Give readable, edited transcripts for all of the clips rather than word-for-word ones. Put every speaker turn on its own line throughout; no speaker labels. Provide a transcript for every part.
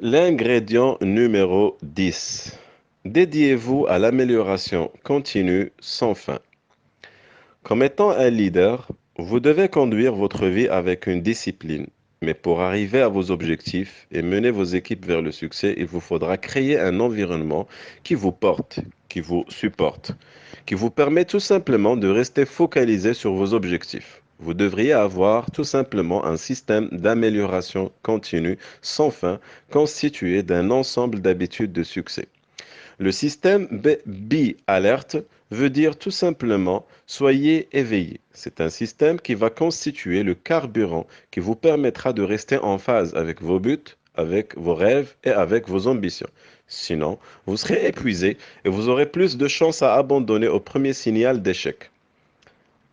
L'ingrédient numéro 10. Dédiez-vous à l'amélioration continue sans fin. Comme étant un leader, vous devez conduire votre vie avec une discipline. Mais pour arriver à vos objectifs et mener vos équipes vers le succès, il vous faudra créer un environnement qui vous porte, qui vous supporte, qui vous permet tout simplement de rester focalisé sur vos objectifs. Vous devriez avoir tout simplement un système d'amélioration continue sans fin constitué d'un ensemble d'habitudes de succès. Le système Be Alert veut dire tout simplement soyez éveillé. C'est un système qui va constituer le carburant qui vous permettra de rester en phase avec vos buts, avec vos rêves et avec vos ambitions. Sinon, vous serez épuisé et vous aurez plus de chances à abandonner au premier signal d'échec.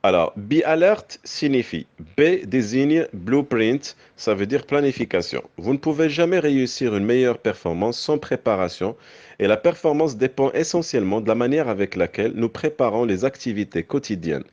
Alors, Be Alert signifie B désigne blueprint, ça veut dire planification. Vous ne pouvez jamais réussir une meilleure performance sans préparation et la performance dépend essentiellement de la manière avec laquelle nous préparons les activités quotidiennes.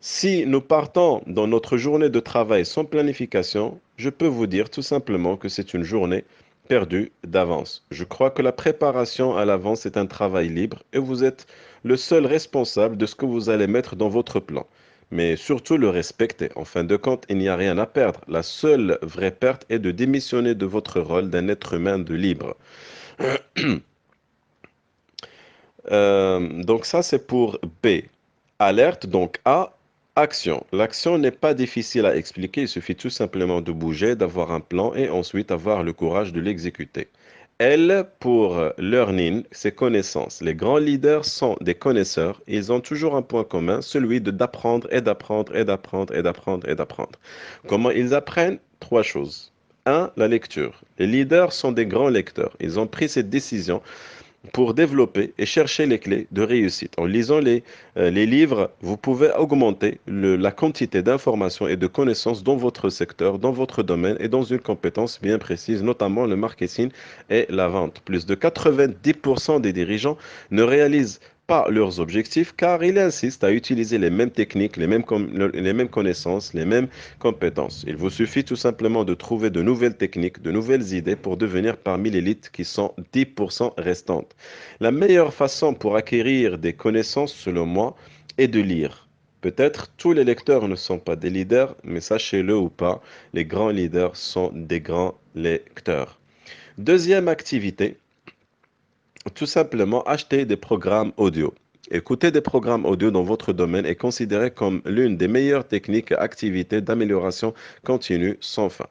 Si nous partons dans notre journée de travail sans planification, je peux vous dire tout simplement que c'est une journée perdue d'avance. Je crois que la préparation à l'avance est un travail libre et vous êtes le seul responsable de ce que vous allez mettre dans votre plan. Mais surtout le respecter. En fin de compte, il n'y a rien à perdre. La seule vraie perte est de démissionner de votre rôle d'un être humain de libre. Donc ça, c'est pour B. Alerte, donc A, action. L'action n'est pas difficile à expliquer, il suffit tout simplement de bouger, d'avoir un plan et ensuite avoir le courage de l'exécuter. L pour learning, c'est connaissance. Les grands leaders sont des connaisseurs et ils ont toujours un point commun, celui de d'apprendre et d'apprendre et d'apprendre et d'apprendre et d'apprendre. Comment ils apprennent? Trois choses. Un, la lecture. Les leaders sont des grands lecteurs. Ils ont pris cette décision pour développer et chercher les clés de réussite. En lisant les livres, vous pouvez augmenter la quantité d'informations et de connaissances dans votre secteur, dans votre domaine et dans une compétence bien précise, notamment le marketing et la vente. Plus de 90% des dirigeants ne réalisent pas leurs objectifs car ils insistent à utiliser les mêmes techniques, les mêmes connaissances, les mêmes compétences. Il vous suffit tout simplement de trouver de nouvelles techniques, de nouvelles idées pour devenir parmi l'élite qui sont 10% restantes. La meilleure façon pour acquérir des connaissances, selon moi, est de lire. Peut-être tous les lecteurs ne sont pas des leaders, mais sachez-le ou pas, les grands leaders sont des grands lecteurs. Deuxième activité, tout simplement acheter des programmes audio. Écouter des programmes audio dans votre domaine est considéré comme l'une des meilleures techniques et activités d'amélioration continue sans fin.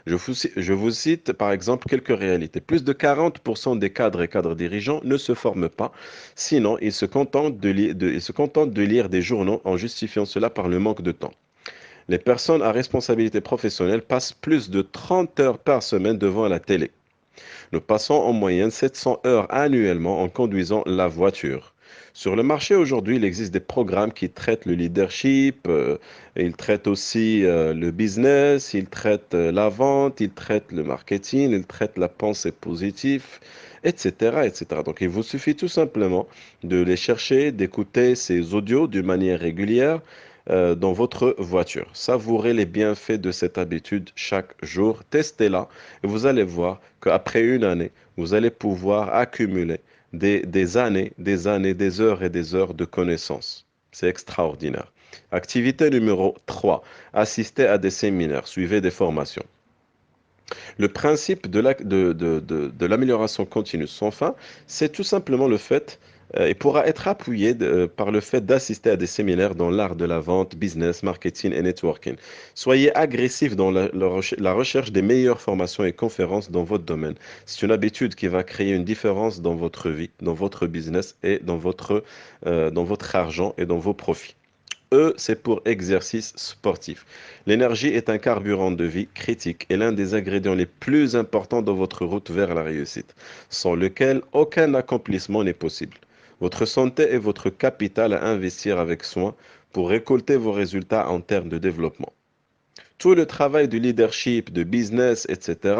Je vous cite par exemple quelques réalités. Plus de 40% des cadres et cadres dirigeants ne se forment pas, sinon ils se contentent de lire des journaux en justifiant cela par le manque de temps. Les personnes à responsabilité professionnelle passent plus de 30 heures par semaine devant la télé. Nous passons en moyenne 700 heures annuellement en conduisant la voiture. Sur le marché aujourd'hui, il existe des programmes qui traitent le leadership, ils traitent aussi le business, ils traitent la vente, ils traitent le marketing, ils traitent la pensée positive, etc., etc. Donc, il vous suffit tout simplement de les chercher, d'écouter ces audios d'une manière régulière dans votre voiture. Savourez les bienfaits de cette habitude chaque jour. Testez-la et vous allez voir qu'après une année, vous allez pouvoir accumuler des années, des années, des heures et des heures de connaissances. C'est extraordinaire. Activité numéro 3. Assister à des séminaires, suivez des formations. Le principe de l'amélioration continue sans fin, c'est tout simplement le fait, et pourra être appuyé par le fait d'assister à des séminaires dans l'art de la vente, business, marketing et networking. Soyez agressif dans la recherche des meilleures formations et conférences dans votre domaine. C'est une habitude qui va créer une différence dans votre vie, dans votre business et dans votre argent et dans vos profits. E, c'est pour exercice sportif. L'énergie est un carburant de vie critique et l'un des ingrédients les plus importants dans votre route vers la réussite, sans lequel aucun accomplissement n'est possible. Votre santé est votre capital à investir avec soin pour récolter vos résultats en termes de développement. Tout le travail de leadership, de business, etc.,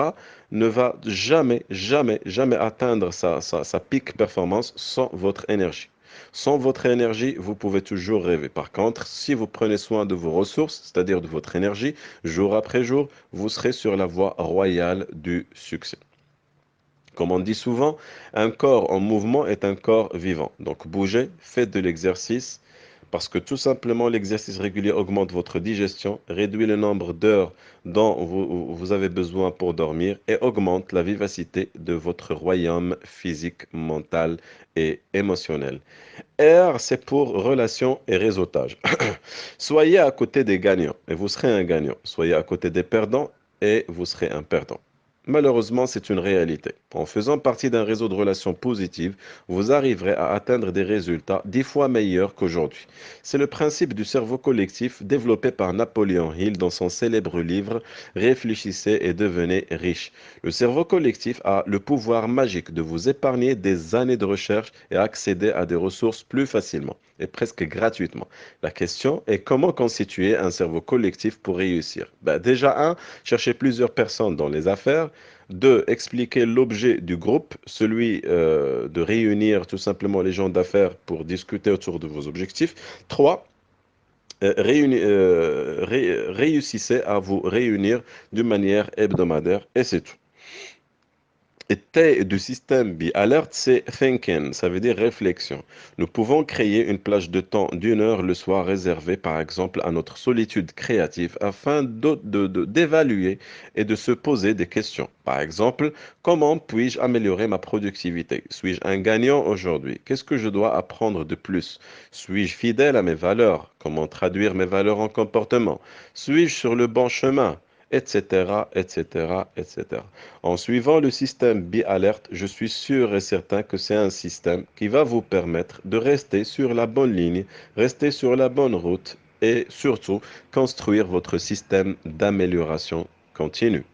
ne va jamais, jamais, jamais atteindre sa peak performance sans votre énergie. Sans votre énergie, vous pouvez toujours rêver. Par contre, si vous prenez soin de vos ressources, c'est-à-dire de votre énergie, jour après jour, vous serez sur la voie royale du succès. Comme on dit souvent, un corps en mouvement est un corps vivant. Donc bougez, faites de l'exercice, parce que tout simplement l'exercice régulier augmente votre digestion, réduit le nombre d'heures dont vous avez besoin pour dormir et augmente la vivacité de votre royaume physique, mental et émotionnel. R, c'est pour relations et réseautage. Soyez à côté des gagnants et vous serez un gagnant. Soyez à côté des perdants et vous serez un perdant. Malheureusement, c'est une réalité. En faisant partie d'un réseau de relations positives, vous arriverez à atteindre des résultats 10 fois meilleurs qu'aujourd'hui. C'est le principe du cerveau collectif développé par Napoléon Hill dans son célèbre livre Réfléchissez et devenez riche. Le cerveau collectif a le pouvoir magique de vous épargner des années de recherche et accéder à des ressources plus facilement et presque gratuitement. La question est comment constituer un cerveau collectif pour réussir. Déjà, chercher plusieurs personnes dans les affaires. Deux, expliquer l'objet du groupe, celui de réunir tout simplement les gens d'affaires pour discuter autour de vos objectifs. Trois, réussissez à vous réunir d'une manière hebdomadaire et c'est tout. Et T du système B, alerte, c'est thinking, ça veut dire réflexion. Nous pouvons créer une plage de temps d'1 heure le soir réservée, par exemple, à notre solitude créative afin d'évaluer et de se poser des questions. Par exemple, comment puis-je améliorer ma productivité? Suis-je un gagnant aujourd'hui? Qu'est-ce que je dois apprendre de plus? Suis-je fidèle à mes valeurs? Comment traduire mes valeurs en comportement? Suis-je sur le bon chemin? Etc., etc., etc. En suivant le système Be-Alert, je suis sûr et certain que c'est un système qui va vous permettre de rester sur la bonne ligne, rester sur la bonne route et surtout construire votre système d'amélioration continue.